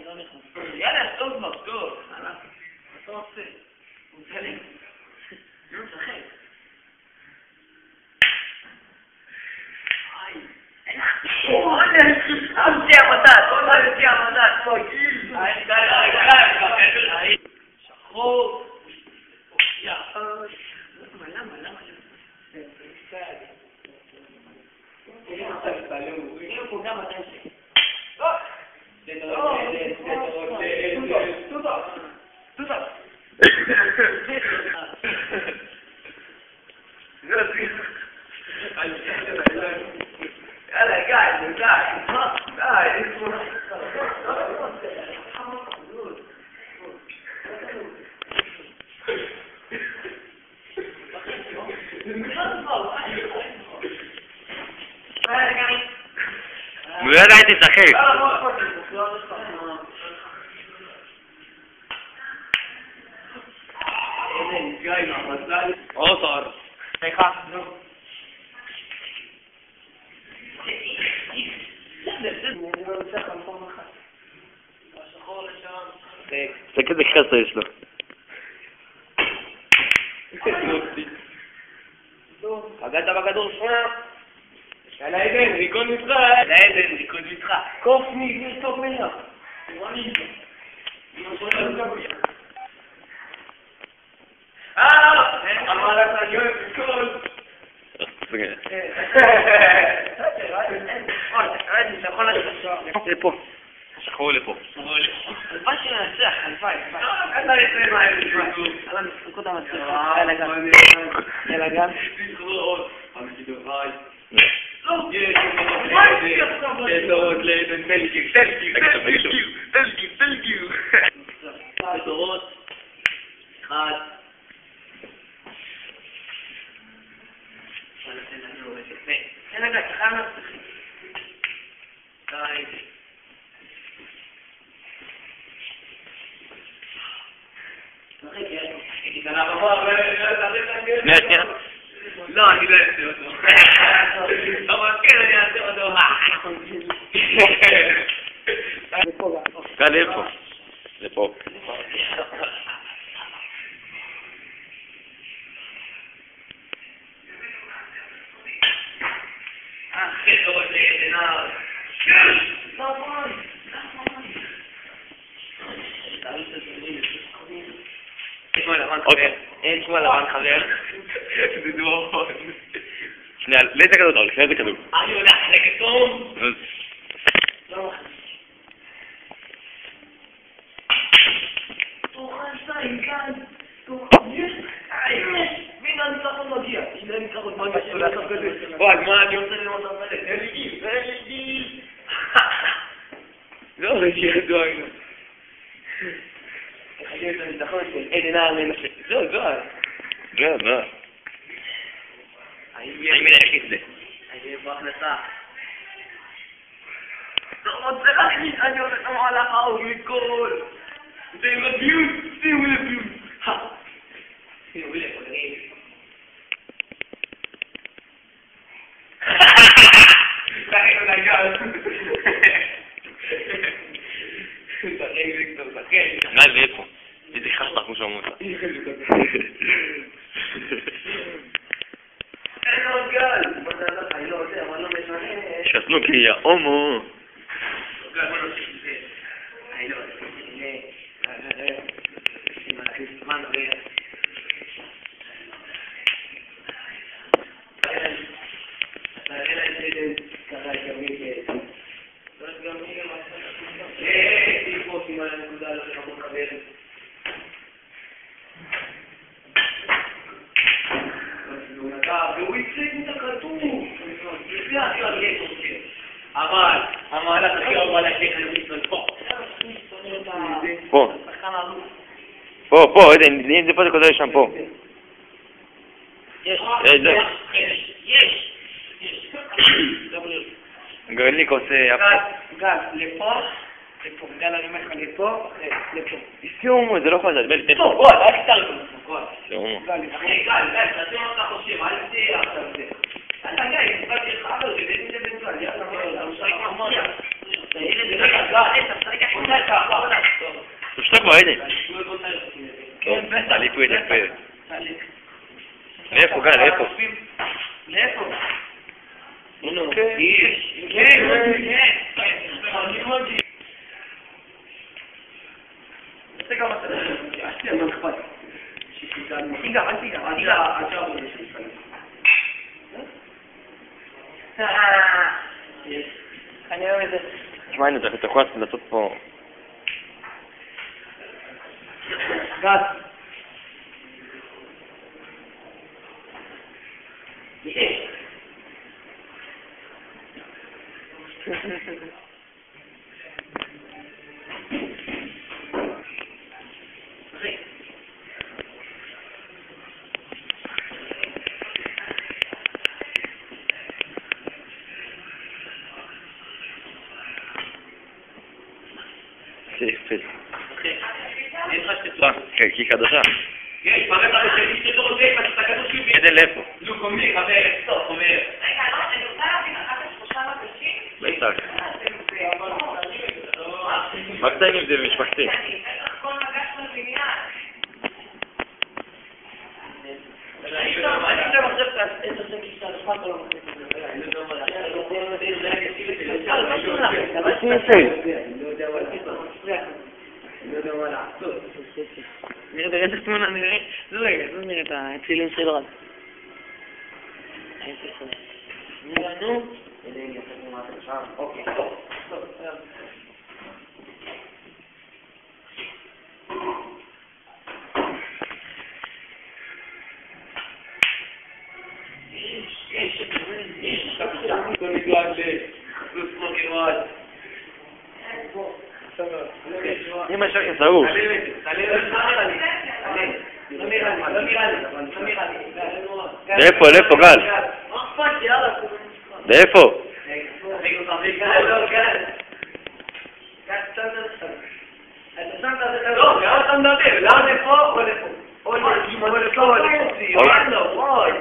לא נכנס. יאללה, טוב כבר, טוב. מה אתה עושה? הוא מצלם. לא משחק. הוציא המדד, שחור. למה? הנה פה גם אתם שלי. יאללה, גיא. הוא לא ידע תשחק. אוסר. סליחה. זה כזה חסר יש לו. פגעת בכדור שונה. יאללה עדן, ריקוד משחק. קוף טוב מלך. אמר לך יואב ריקוד. לפה. שחור לפה. הלוואי שננצח, הלוואי. נקודה מצליח. יאללה גל. שנייה. לא, אני לא אעשה אותו. אבל כן, אני אעשה אותו. כאן איפה? זה פה. כן, טוב, זה נער. אין שמוע לבן חבר. זה דורון. שנייה, לאיזה כדור? לפני איזה כדור? אני הולך לכתום. לא מכניס. תוכל סיים כאן. מין הניצחון מגיע. הנה הניצחון מגיע. בוא, אז מה אני עושה ללמוד את המלך? אין לי גיל. לא, זה שירדו היינו. תחייב את הניצחון של עדן נער מנשה. זו. אני מנהל את זה. אני בהכנסה. לא רוצה להכניס, אני עושה את המהלך ההוא מכל. זה עם הביוט, שימו לביוט. שימו לב, חברים. תחיינו לגל. תחיינו לקטור, תחיינו. מה זה איפה? איזה חסטח כמו שאומרים לך. אין עוד גל. בוא נדע לך, אני לא יודע, אבל לא משנה. שתנו כי יא הומו. גל, בוא נוסיף את זה. אני לא יודע. שים להכניס זמן רגע. תראה לה את זה, ככה גמי תלפו שים על הנקודה, לא תחבור חבר. והוא יצריק את הכדור. לפני הכלל יש עושה. אבל המהלך הכי הרבה להשליך על ישראל פה. פה, אם זה פה זה כזה שם פה. יש. גרליק עושה... גל, לפה, גל אני אומר לך לפה. זה הומו, זה לא יכול לדעת, לפה, בוא, אל תתאר לך. זה הומו. גל, תעשה מה אתה חושב, אל תהיה עכשיו זה. אתה גיא, תפגע לך, אבל זה בן גל, יאללה, אתה משחק מחמוד. אתה ילד, אתה משחק מחמוד. פה, הנה. טוב, תעליקו את יפה. לאיפה, גל, לאיפה? לאיפה? נו, אני אוהב את זה. תשמע, הנה, אתה יכול לעשות פה... גז. זה יפה. כן, כי חדשה. כדי לאיפה? בטח. מה קטעים עם זה במשפחתי? נראה את התמונה, נראה את הצילום של רב. נו, אוקיי. אמא שלי זרוק. לאיפה, גל? לאיפה?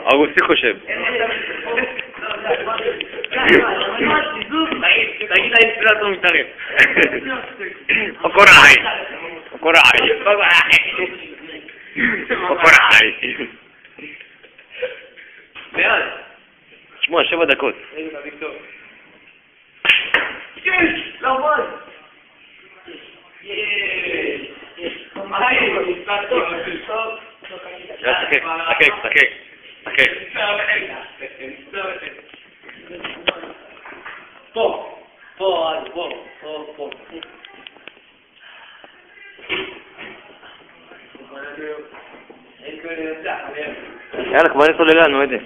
אוגוסטי חושב. תגיד לאינסטלטור מתערב. אוקוראי. שמוע, 7 דקות. תקק. פה. יאללה, כבר יש לו לגן, נו, איזה.